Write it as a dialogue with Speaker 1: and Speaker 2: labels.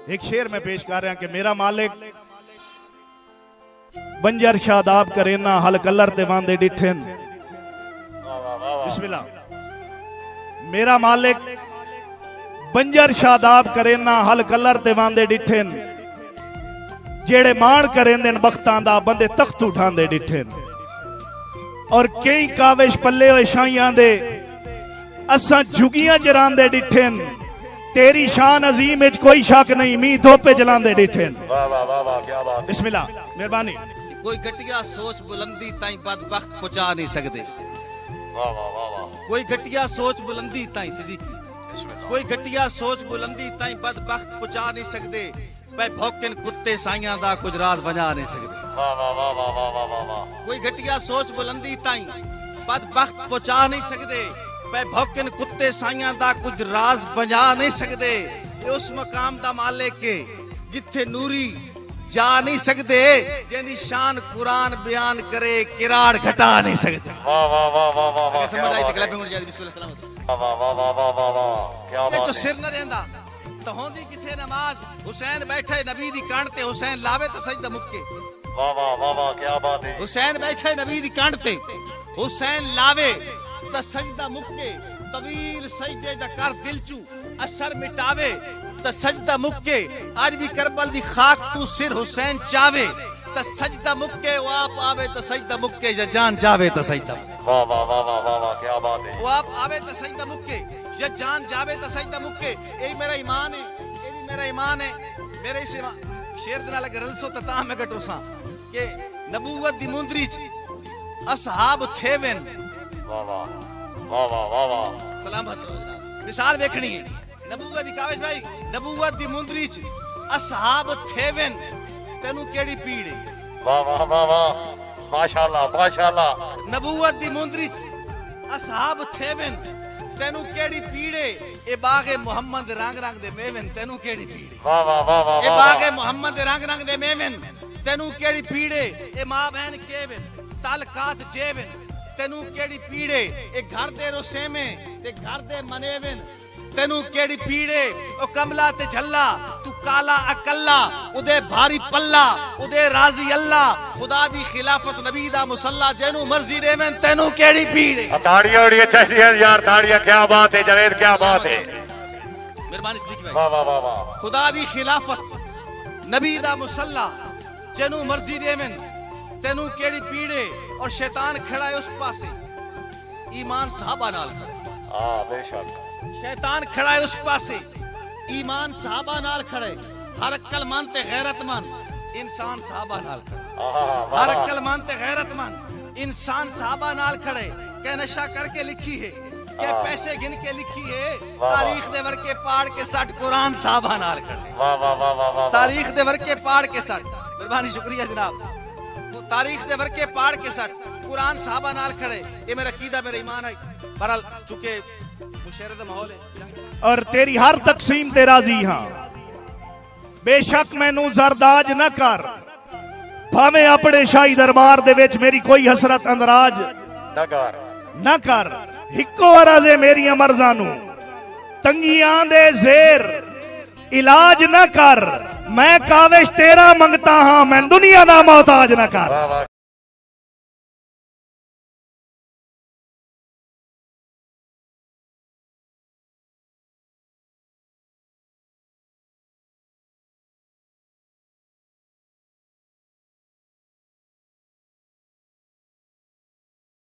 Speaker 1: ایک شعر میں پیش کر رہا کہ میرا مالک بنجر شاداب کرینا حل کلر تے باندے ڈٹھن. بسم اللہ. میرا مالک بنجر شاداب کرینا حل کلر تے باندے ڈٹھن جیڑے مان کریں دن بختان دا بندے تخت اٹھان دے ڈٹھن اور کئی کاوش پلے ہوئے شائیاں دے اساں جھگیاں جران دے ڈٹھن تیری شان عظیم اچ کوئی شک نہیں می دھوپے جلان دے ڈٹھن. بسم اللہ مہربانی.
Speaker 2: کوئی گھٹیا سوچ بلندی تائیں بدبخت پہنچا نہیں سکدے. کوئی گھٹیا سوچ بلندی تائیں صدیقی کوئی گھٹیا سوچ بلندی تائیں بدبخت پہنچا نہیں سکدے. پہ بھوکن کتے سائیاں دا کچھ راز بنا نہیں سکدے. کوئی گھٹیا سوچ بلندی تائیں بدبخت پہنچا نہیں سکدے. پہ بھوکن کتے سائیاں دا کچھ راز بنا نہیں سکدے. اس مقام دا مالک کے جتھے نوری جا نہیں سکدے جیندی شان قرآن بیان کرے کراڑ گھٹا نہیں سکدے. اگر سمجھ آئی تو کلپنگ ہونے جائے. بسم اللہ السلام. یہ جو سر نہ رہندا تو ہوندی کتھے نماز. حسین بیٹھے نبی دی کانڈ تے حسین لاوے تو سجدہ مکے.
Speaker 3: کیا بات ہے.
Speaker 2: حسین بیٹھے نبی دی کانڈ تے حسین لاوے تو سجدہ مکے. طویل سجدے دا کر دل چو اثر مٹاوے تو سجدہ مکے. آج بھی کربل دی خاک تو سر حسین چاوے تو سجدہ مکے. وہ آپ آوے تو سجدہ مکے یا جان جاوے تو سجدہ مکے.
Speaker 3: کیا بات ہے.
Speaker 2: وہ آپ آوے تو سجدہ مکے یا جان جاوے تو سجدہ مکے. یہی میرا ایمان ہے. یہ بھی میرا ایمان ہے. میرے اس شیر دنا لگے رنسو تتا میں گٹو ساں کہ نبوت دی مندری اصحاب تھیوین. سلامت مثال ویکھنی ہے. نبوت دی کاوش بھائی نبوت دی مندری اصحاب تھیوین تینو کیڑی پیڑے.
Speaker 3: ماشاءاللہ ماشاءاللہ.
Speaker 2: نبوت دی مندری اصحاب تھیوین تینو کیڑی پیڑے. اے باغ محمد رنگ رنگ دے میوین تینو کیڑی پیڑے. اے باغ محمد رنگ رنگ دے میوین تینو کیڑی پیڑے. اے ماں بہن کیوین تعلقات جیوین تینو کیڑی پیڑے. اے گھر دے رسے میں تے گھر دے منیوین تینو کیڑی پیڑے. او کملا تے جھلا تو کالا اکلا اودے بھاری پلا اودے راضی اللہ. خدا دی خلافت نبی دا مصلا جینو مرضی دے میں تینو کیڑی پیڑے.
Speaker 3: تاڑیاں اڑیاں چاہیے یار تاڑیاں. کیا بات ہے جاوید کیا بات ہے.
Speaker 2: مہربانی صدیقی بھائی. خدا دی خلافت نبی دا مصلا جینو مرضی دے میں تینو کیڑی پیڑے. اور شیطان کھڑا ہے اس پاسے ایمان صحابہ نال کھڑے.
Speaker 3: بے شک.
Speaker 2: شیطان کھڑا ہے اس پاسے ایمان صحابہ نال کھڑے. ہر عقل مند تے غیرت مند انسان صحابہ نال کھڑے. ہر عقل مند تے غیرت مند انسان صحابہ نال کھڑے. کہ نشہ کر کے لکھی ہے کہ پیسے گن کے لکھی ہے. تاریخ دے ورکے پاڑ کے سٹ قرآن صحابہ نال کھڑے. تاریخ دے ورکے پاڑ کے سٹ. مہربانی شکریہ جناب. تاریخ دے ورکے پاڑ کے سٹ قرآن صحابہ نال کھڑے. یہ میرا عقیدہ میرا ایمان ہے. بہرحال چونکہ مشاہرے دا ماحول ہے
Speaker 1: اور تیری ہر تقسیم تے راضی ہاں. بے شک مینوں زرداج نہ کر بھاویں اپنے شاہی دربار دے وچ میری کوئی حسرت اندراج نہ کر. ہکو عرض میری مرزانو تنگیاں دے زیر علاج نہ کر. میں کاوش تیرا منگتا ہاں میں دنیا دا محتاج نہ کر.